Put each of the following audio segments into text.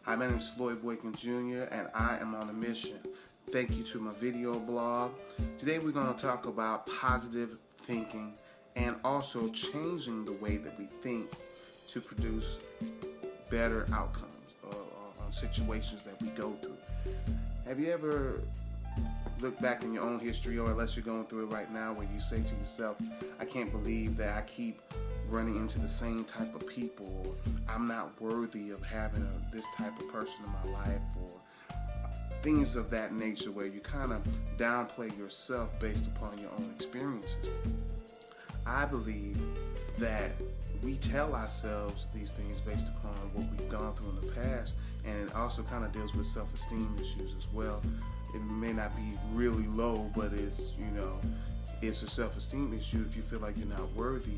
Hi, my name is Floyd Boykin Jr. and I am on a mission. Thank you to my video blog. Today we're going to talk about positive thinking and also changing the way that we think to produce better outcomes on situations that we go through. Have you ever looked back in your own history, or unless you're going through it right now, where you say to yourself, I can't believe that I keep running into the same type of people, or I'm not worthy of having this type of person in my life, or things of that nature, where you kind of downplay yourself based upon your own experiences. I believe that we tell ourselves these things based upon what we've gone through in the past, and it also kind of deals with self-esteem issues as well. It may not be really low, but it's a self-esteem issue if you feel like you're not worthy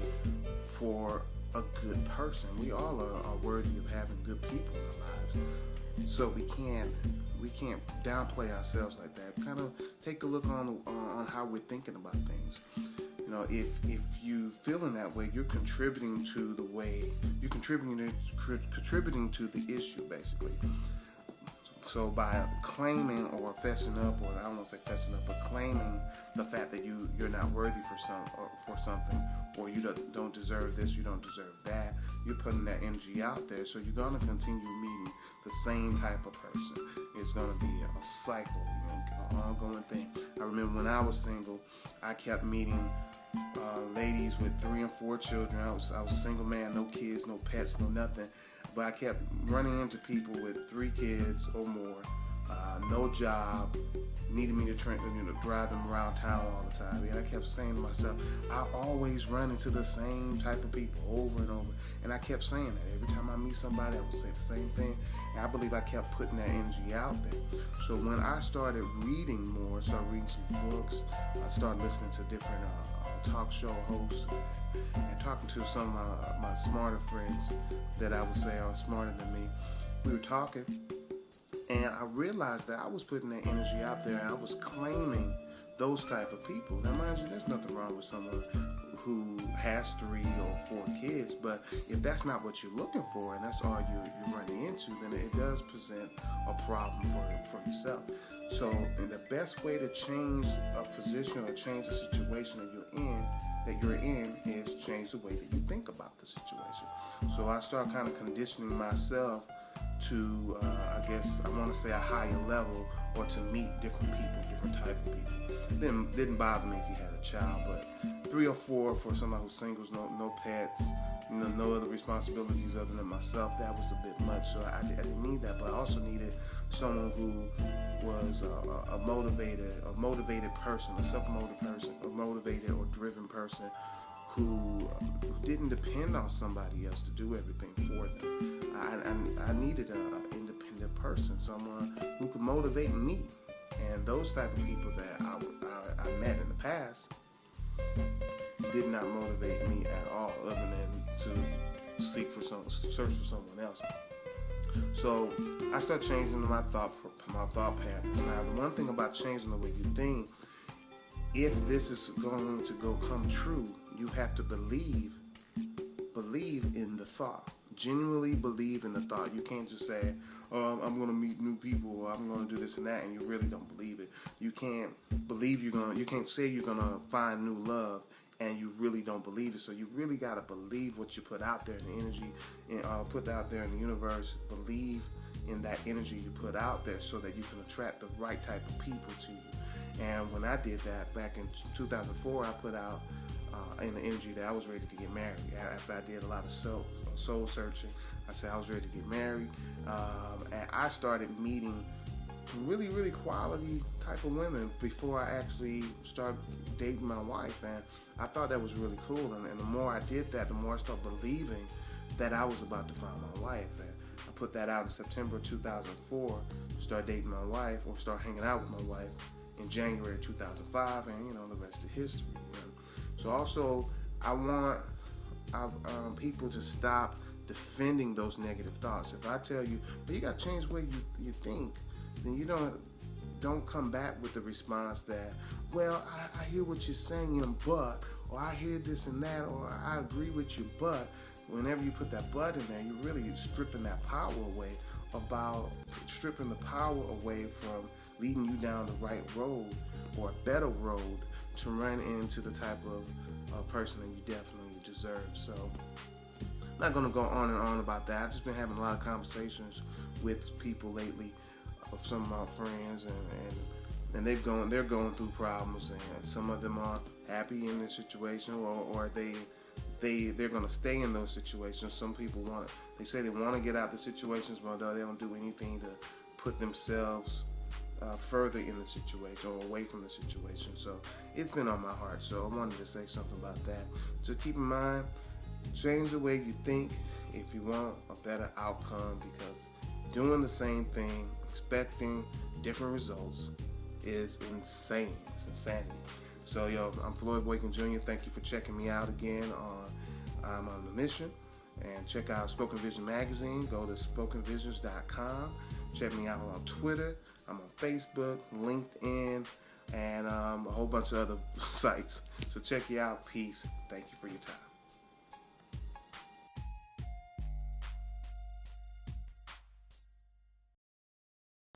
for a good person. We all are worthy of having good people in our lives, so we can't downplay ourselves like that. Kind of take a look on how we're thinking about things. If you feeling that way, you're contributing to the way you're contributing to the issue, basically. So by claiming or fessing up, or I don't want to say fessing up, but claiming the fact that you're not worthy for something, or you don't deserve this, you don't deserve that, you're putting that energy out there. So you're going to continue meeting the same type of person. It's going to be a cycle, an ongoing thing. I remember when I was single, I kept meeting ladies with 3 and 4 children. I was a single man, no kids, no pets, no nothing. But I kept running into people with 3 kids or more, no job, needed me to drive them around town all the time. And I kept saying to myself, I always run into the same type of people over and over. And I kept saying that. Every time I meet somebody, I would say the same thing. And I believe I kept putting that energy out there. So when I started reading more, started reading some books, I started listening to different talk show hosts, and talking to some of my smarter friends that I would say are smarter than me. We were talking, and I realized that I was putting that energy out there, and I was claiming those type of people. Now, mind you, there's nothing wrong with someone who has 3 or 4 kids, but if that's not what you're looking for, and that's all you're running into, then it does present a problem for yourself. So, and the best way to change a position or change a situation that you're in is change the way that you think about the situation. So I start kind of conditioning myself to, I guess I want to say a higher level, or to meet different people, different type of people. Didn't bother me if you had a child, but 3 or 4 for somebody who's single, no pets, no other responsibilities other than myself, that was a bit much. So I didn't need that, but I also needed someone who was a motivated person, a self-motivated person, a motivated or driven person who didn't depend on somebody else to do everything for them. I needed an independent person, someone who could motivate me. And those type of people that I met in the past did not motivate me at all, other than to search for someone else. So I started changing my thought patterns. Now, the one thing about changing the way you think, if this is going to come true, you have to believe in the thought. Genuinely believe in the thought. You can't just say, I'm going to meet new people, or I'm going to do this and that, and you really don't believe it. You can't you can't say you're going to find new love and you really don't believe it. So you really got to believe what you put out there in the energy, put out there in the universe. Believe in that energy you put out there, so that you can attract the right type of people to you. And when I did that back in 2004, I put out in the energy that I was ready to get married. After I did a lot of soul searching, I said I was ready to get married, and I started meeting really, really quality type of women before I actually started dating my wife. And I thought that was really cool. And the more I did that, the more I started believing that I was about to find my wife. And I put that out in September 2004, start dating my wife, or start hanging out with my wife in January 2005, and the rest is history. So also, I want people to stop defending those negative thoughts. If I tell you, but you got to change the way you think, then you don't come back with the response that, well, I hear what you're saying, but, or I hear this and that, or I agree with you, but. Whenever you put that but in there, you're really stripping that power away about stripping the power away from leading you down the right road or a better road to run into the type of person that you definitely deserve. So I'm not going to go on and on about that. I've just been having a lot of conversations with people lately, of some of my friends, and they're going through problems, and some of them are happy in their situation, or they're going to stay in those situations. Some people they say they want to get out the situations, but they don't do anything to put themselves further in the situation or away from the situation. So it's been on my heart, so I wanted to say something about that. So keep in mind, change the way you think if you want a better outcome, because doing the same thing, expecting different results, is insane. It's insanity. So I'm Floyd Boykin Jr. Thank you for checking me out again I'm on the mission. And check out Spoken Vision magazine. Go to spokenvizions.com. Check me out on Twitter. I'm on Facebook, LinkedIn, and a whole bunch of other sites. So check you out. Peace. Thank you for your time.